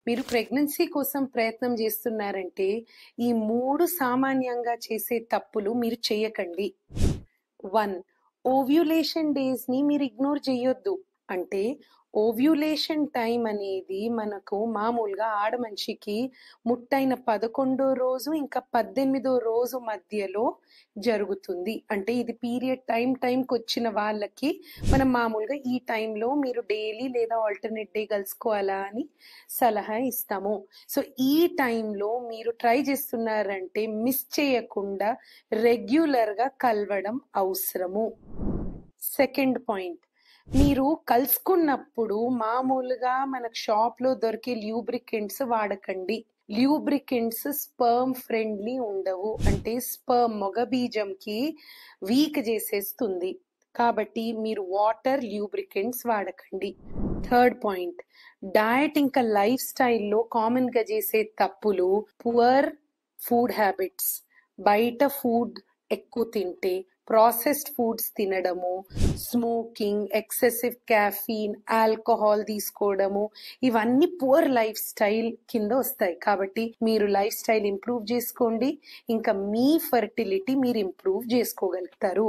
మీరు ప్రెగ్నెన్సీ కోసం ప్రయత్నం చేస్తున్నారంటే ఈ 3 సామాన్యంగా చేసే తప్పులు మీరు చేయకండి. 1. ఓవ్యులేషన్ డేస్‌ని మీరు ఇగ్నోర్ చేయొద్దు. అంటే ఓవ్యులేషన్ టైం అనేది మనకు మామూలుగా ఆడమనిషికి ముట్టైన 11వ రోజు ఇంకా 18వ రోజు మధ్యలో జరుగుతుంది. అంటే ఇది పీరియడ్ టైంకొచ్చిన వాళ్ళకి మనం మామూలుగా ఈ టైంలో మీరు డైలీ లేదా ఆల్టర్నేట్ డే కలుసుకోవాలా అని సలహా ఇస్తాము. సో ఈ టైంలో మీరు ట్రై చేస్తున్నారంటే మిస్ చేయకుండా రెగ్యులర్గా కలవడం అవసరము. సెకండ్ పాయింట్, మీరు కలుసుకున్నప్పుడు మామూలుగా మనకు షాప్లో దొరికే ల్యూబ్రికెంట్స్ వాడకండి. ల్యూబ్రికెంట్స్ స్పర్మ్ ఫ్రెండ్లీ ఉండవు. అంటే స్పర్మ్ మగ బీజంకి వీక్ చేసేస్తుంది. కాబట్టి మీరు వాటర్ ల్యూబ్రికెంట్స్ వాడకండి. థర్డ్ పాయింట్, డయట్ ఇంకా లైఫ్ స్టైల్లో కామన్గా చేసే తప్పులు పువర్ ఫుడ్ హ్యాబిట్స్, బయట ఫుడ్ ఎక్కువ తింటే, ప్రాసెస్డ్ ఫుడ్స్ తినడము, స్మోకింగ్, ఎక్సెసివ్ క్యాఫీన్, ఆల్కహాల్ తీసుకోవడము, ఇవన్నీ పువర్ లైఫ్ స్టైల్ కింద వస్తాయి. కాబట్టి మీరు లైఫ్ స్టైల్ ఇంప్రూవ్ చేసుకోండి, ఇంకా మీ ఫర్టిలిటీ మీరు ఇంప్రూవ్ చేసుకోగలుగుతారు.